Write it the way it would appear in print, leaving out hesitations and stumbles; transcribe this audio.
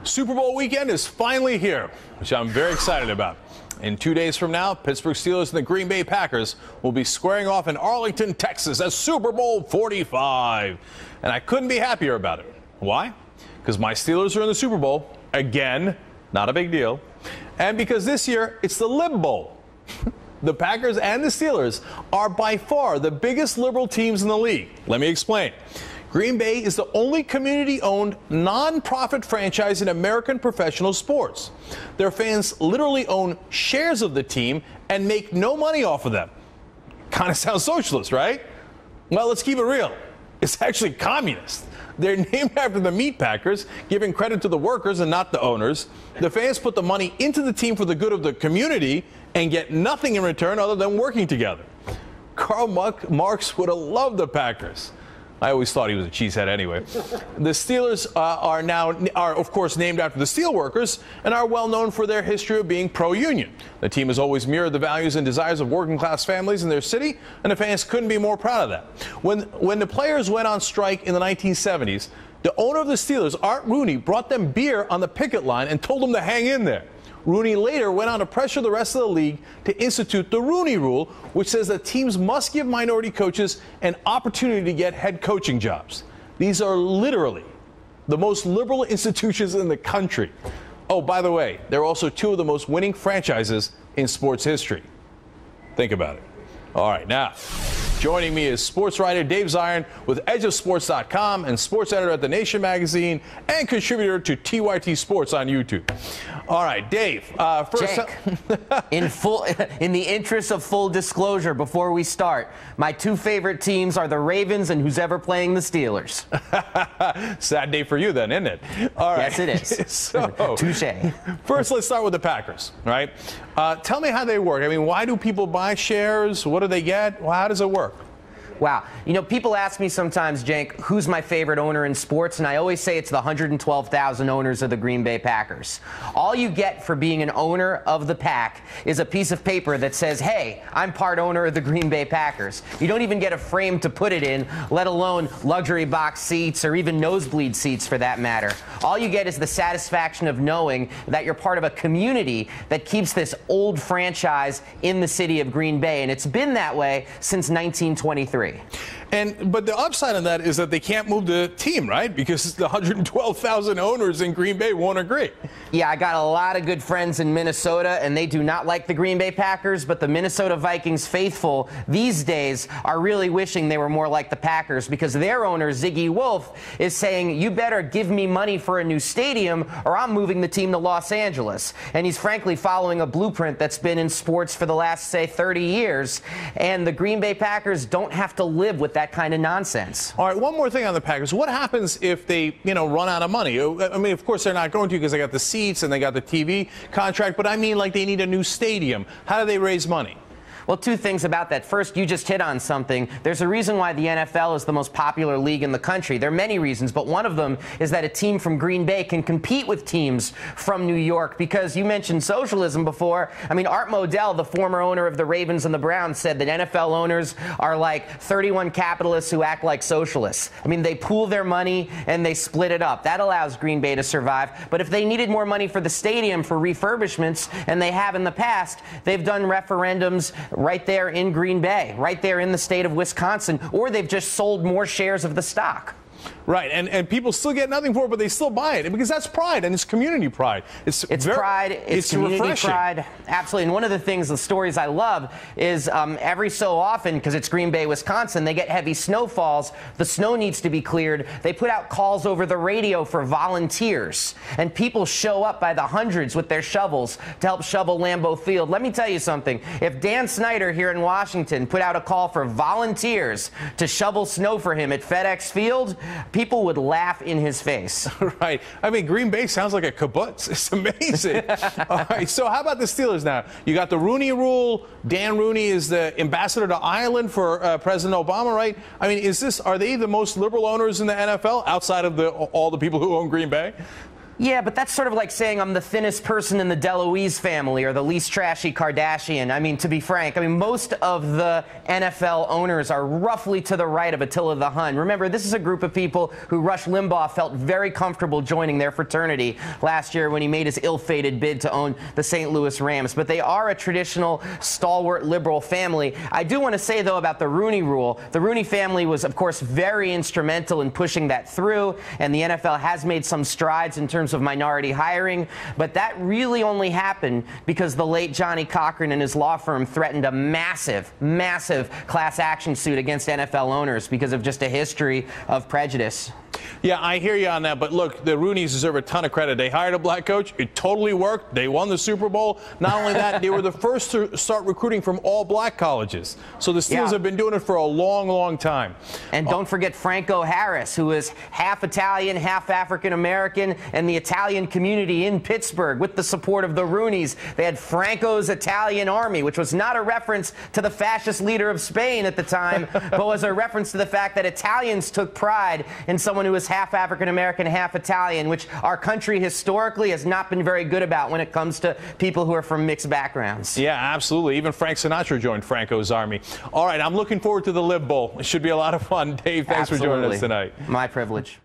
Super Bowl weekend is finally here, which I'm very excited about. In 2 days from now, Pittsburgh Steelers and the Green Bay Packers will be squaring off in Arlington, Texas at Super Bowl 45. And I couldn't be happier about it. Why? Because my Steelers are in the Super Bowl again, not a big deal. And because this year, it's the Lib Bowl. The Packers and the Steelers are by far the biggest liberal teams in the league. Let me explain. Green Bay is the only community-owned, non-profit franchise in American professional sports. Their fans literally own shares of the team and make no money off of them. Kind of sounds socialist, right? Well, let's keep it real. It's actually communist. They're named after the meat packers, giving credit to the workers and not the owners. The fans put the money into the team for the good of the community and get nothing in return other than working together. Karl Marx would have loved the Packers. I always thought he was a cheesehead anyway. The Steelers are of course named after the steelworkers and are well known for their history of being pro-union. The team has always mirrored the values and desires of working class families in their city, and the fans couldn't be more proud of that. When the players went on strike in the 1970s, the owner of the Steelers, Art Rooney, brought them beer on the picket line and told them to hang in there. Rooney later went on to pressure the rest of the league to institute the Rooney Rule, which says that teams must give minority coaches an opportunity to get head coaching jobs. These are literally the most liberal institutions in the country. Oh, by the way, they're also two of the most winning franchises in sports history. Think about it. All right, now, joining me is sports writer Dave Zirin with edgeofsports.com and sports editor at the Nation magazine and contributor to TYT Sports on YouTube. All right, Dave. First, in the interest of full disclosure, before we start, my two favorite teams are the Ravens and who's ever playing the Steelers. Sad day for you, then, isn't it? All right. Yes, it is. So, touche. First, let's start with the Packers. Right? Tell me how they work. I mean, why do people buy shares? What do they get? Well, how does it work? Wow. You know, people ask me sometimes, Cenk, who's my favorite owner in sports? And I always say it's the 112,000 owners of the Green Bay Packers. All you get for being an owner of the pack is a piece of paper that says, hey, I'm part owner of the Green Bay Packers. You don't even get a frame to put it in, let alone luxury box seats or even nosebleed seats for that matter. All you get is the satisfaction of knowing that you're part of a community that keeps this old franchise in the city of Green Bay. And it's been that way since 1923. But the upside of that is that they can't move the team, right? Because the 112,000 owners in Green Bay won't agree. Yeah, I got a lot of good friends in Minnesota, and they do not like the Green Bay Packers, but the Minnesota Vikings faithful these days are really wishing they were more like the Packers because their owner, Ziggy Wolf, is saying, you better give me money for a new stadium or I'm moving the team to Los Angeles. And he's frankly following a blueprint that's been in sports for the last, say, 30 years. And the Green Bay Packers don't have to live with that kind of nonsense. All right, one more thing on the Packers. What happens if they, run out of money? I mean, of course, they're not going to because they got the seats and they got the TV contract, but I mean, like, they need a new stadium. How do they raise money? Well, two things about that. First, you just hit on something. There's a reason why the NFL is the most popular league in the country. There are many reasons, but one of them is that a team from Green Bay can compete with teams from New York because you mentioned socialism before. I mean, Art Modell, the former owner of the Ravens and the Browns, said that NFL owners are like 31 capitalists who act like socialists. I mean, they pool their money and they split it up. That allows Green Bay to survive. But if they needed more money for the stadium for refurbishments, and they have in the past, they've done referendums right there in Green Bay, right there in the state of Wisconsin, or they've just sold more shares of the stock. Right, and people still get nothing for it, but they still buy it because that's pride and it's community pride. It's pride, it's community refreshing. Pride, absolutely. And one of the things, the stories I love is every so often, because it's Green Bay, Wisconsin, they get heavy snowfalls. The snow needs to be cleared. They put out calls over the radio for volunteers, and people show up by the hundreds with their shovels to help shovel Lambeau Field. Let me tell you something. If Dan Snyder here in Washington put out a call for volunteers to shovel snow for him at FedEx Field, people would laugh in his face. Right. I mean, Green Bay sounds like a kibbutz. It's amazing. All right. So how about the Steelers now? You got the Rooney Rule. Dan Rooney is the ambassador to Ireland for President Obama, right? I mean, are they the most liberal owners in the NFL outside of all the people who own Green Bay? Yeah, but that's sort of like saying I'm the thinnest person in the DeLuise family or the least trashy Kardashian. I mean, to be frank, most of the NFL owners are roughly to the right of Attila the Hun. Remember, this is a group of people who Rush Limbaugh felt very comfortable joining their fraternity last year when he made his ill-fated bid to own the St. Louis Rams. But they are a traditional, stalwart liberal family. I do want to say, though, about the Rooney Rule. The Rooney family was, of course, very instrumental in pushing that through, and the NFL has made some strides in terms of minority hiring, but that really only happened because the late Johnny Cochran and his law firm threatened a massive class action suit against NFL owners because of just a history of prejudice. Yeah, I hear you on that, but look, the Rooneys deserve a ton of credit. They hired a black coach. It totally worked. They won the Super Bowl. Not only that, they were the first to start recruiting from all black colleges. So the Steelers have been doing it for a long time. And don't forget Franco Harris, who is half Italian, half African-American, and the Italian community in Pittsburgh, with the support of the Rooneys. They had Franco's Italian Army, which was not a reference to the fascist leader of Spain at the time, but was a reference to the fact that Italians took pride in someone who was half African-American, half Italian, which our country historically has not been very good about when it comes to people who are from mixed backgrounds. Yeah, absolutely. Even Frank Sinatra joined Franco's army. All right, I'm looking forward to the Lib Bowl. It should be a lot of fun. Dave, thanks for joining us tonight. My privilege.